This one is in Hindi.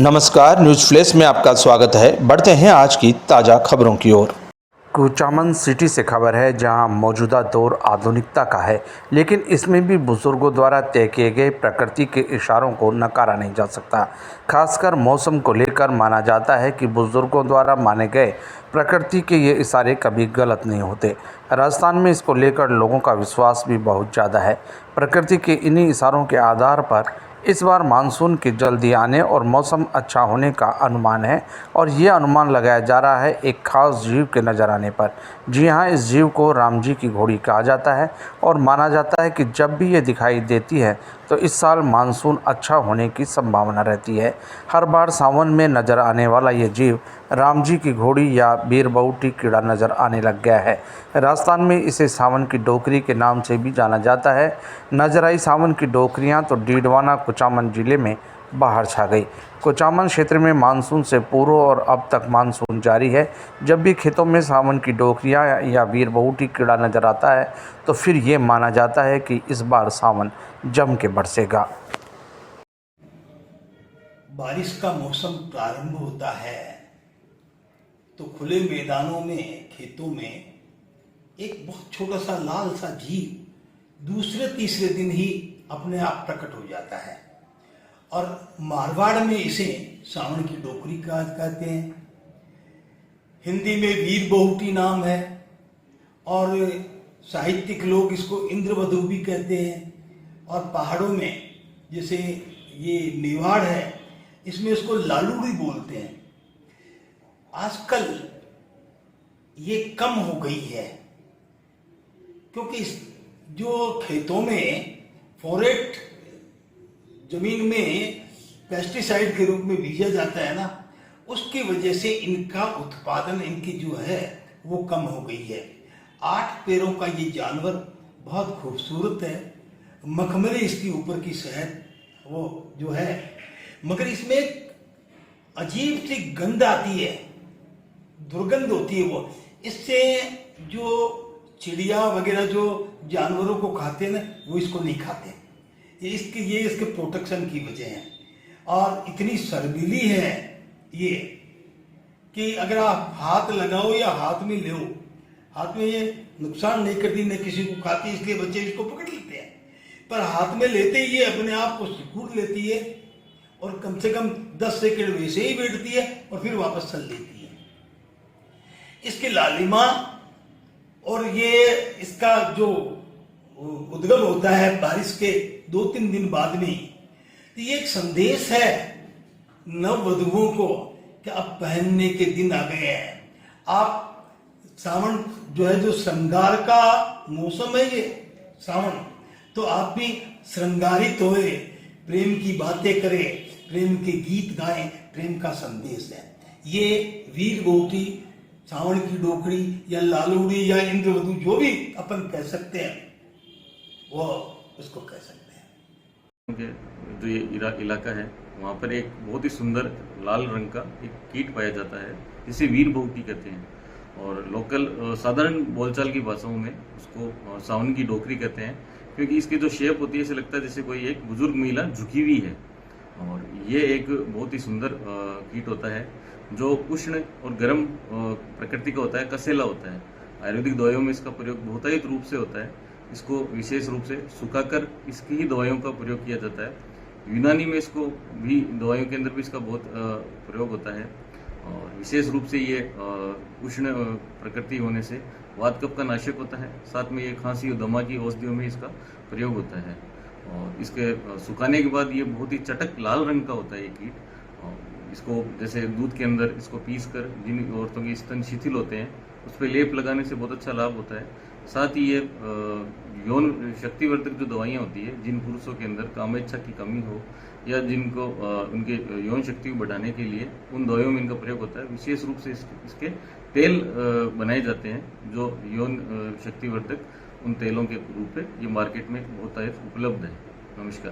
नमस्कार, न्यूज़ फ्लैश में आपका स्वागत है। बढ़ते हैं आज की ताज़ा खबरों की ओर। कुचामन सिटी से खबर है, जहां मौजूदा दौर आधुनिकता का है, लेकिन इसमें भी बुजुर्गों द्वारा तय किए गए प्रकृति के इशारों को नकारा नहीं जा सकता। खासकर मौसम को लेकर माना जाता है कि बुजुर्गों द्वारा माने गए प्रकृति के ये इशारे कभी गलत नहीं होते। राजस्थान में इसको लेकर लोगों का विश्वास भी बहुत ज़्यादा है। प्रकृति के इन्हीं इशारों के आधार पर इस बार मानसून के जल्दी आने और मौसम अच्छा होने का अनुमान है, और ये अनुमान लगाया जा रहा है एक खास जीव के नज़र आने पर। जी हाँ, इस जीव को राम जी की घोड़ी कहा जाता है और माना जाता है कि जब भी ये दिखाई देती है तो इस साल मानसून अच्छा होने की संभावना रहती है। हर बार सावन में नज़र आने वाला ये जीव राम जी की घोड़ी या बीरबहुटी कीड़ा नज़र आने लग गया है। राजस्थान में इसे सावन की डोकरी के नाम से भी जाना जाता है। नजर आई सावन की डोकरियाँ तो डीडवाना कुचामन जिले में बाहर छा गई। कुचामन क्षेत्र में मानसून से पूर्व और अब तक मानसून जारी है। जब भी खेतों में सावन की डोकरियाँ या बीरबहुटी कीड़ा नजर आता है तो फिर ये माना जाता है कि इस बार सावन जम के बरसेगा। बारिश का मौसम प्रारंभ होता है तो खुले मैदानों में, खेतों में एक बहुत छोटा सा लाल सा जीव दूसरे तीसरे दिन ही अपने आप प्रकट हो जाता है, और मारवाड़ में इसे सावन की डोकरी कहते हैं। हिंदी में बीरबहुटी नाम है, और साहित्यिक लोग इसको इंद्रवधु भी कहते हैं। और पहाड़ों में जैसे ये निवाड़ है, इसमें इसको लालूड़ी बोलते हैं। आजकल ये कम हो गई है, क्योंकि जो खेतों में फॉरेट जमीन में पेस्टिसाइड के रूप में बीजा जाता है ना, उसकी वजह से इनका उत्पादन, इनकी जो है वो कम हो गई है। 8 पैरों का ये जानवर बहुत खूबसूरत है। मखमली इसकी ऊपर की शहद वो जो है, मगर इसमें एक अजीब सी गंध आती है, दुर्गंध होती है वो। इससे जो चिड़िया वगैरह जो जानवरों को खाते हैं ना, वो इसको नहीं खाते। ये इसके प्रोटेक्शन की वजह है। और इतनी शर्मीली है ये कि अगर आप हाथ लगाओ या हाथ में ले, हाथ में ये नुकसान नहीं करती, न किसी को खाती, इसलिए बच्चे इसको पकड़ लेते हैं। पर हाथ में लेते ही ये अपने आप को सिकुड़ लेती है, और कम से कम 10 सेकंड वैसे ही बैठती है और फिर वापस चल देती है। इसकी लालिमा और ये इसका जो उद्गम होता है बारिश के 2-3 दिन बाद में, तो ये एक संदेश है नववधुओं को कि अब पहनने के दिन आ गए हैं। आप सावन जो है, जो श्रृंगार का मौसम है ये सावन, तो आप भी श्रृंगारित होए, प्रेम की बातें करें, प्रेम के गीत गाएं, प्रेम का संदेश है। ये वीरबहुटी, सावन की डोकरी या लालूड़ी या इंद्रवधु, जो भी अपन कह सकते हैं, वो उसको कह सकते हैं। जो ये इलाका है, वहाँ पर एक बहुत ही सुंदर लाल रंग का एक कीट पाया जाता है, जिसे वीरबहुटी कहते हैं। और लोकल साधारण बोलचाल की भाषाओं में उसको सावन की डोकरी कहते हैं, क्योंकि इसकी जो शेप होती है, ऐसे लगता है जैसे कोई एक बुजुर्ग महिला झुकी हुई है। और ये एक बहुत ही सुंदर कीट होता है, जो उष्ण और गर्म प्रकृति का होता है, कसेला होता है। आयुर्वेदिक दवाइयों में इसका प्रयोग बहुतायत रूप से होता है। इसको विशेष रूप से सुखाकर इसकी ही दवाइयों का प्रयोग किया जाता है। यूनानी में इसको भी, दवाइयों के अंदर भी इसका बहुत प्रयोग होता है। और विशेष रूप से ये उष्ण प्रकृति होने से वात कफ का नाशक होता है। साथ में ये खांसी और दमा की औषधियों में इसका प्रयोग होता है। और इसके सुखाने के बाद ये बहुत ही चटक लाल रंग का होता है ये कीट। और इसको जैसे दूध के अंदर इसको पीस कर, जिन औरतों के स्तन शिथिल होते हैं, उस पर लेप लगाने से बहुत अच्छा लाभ होता है। साथ ही ये यौन शक्तिवर्धक जो दवाइयाँ होती है, जिन पुरुषों के अंदर कामेच्छा की कमी हो या जिनको उनके यौन शक्ति को बढ़ाने के लिए, उन दवाइयों में इनका प्रयोग होता है। विशेष रूप से इसके तेल बनाए जाते हैं, जो यौन शक्तिवर्धक, उन तेलों के रूप में ये मार्केट में बहुत उपलब्ध है। नमस्कार।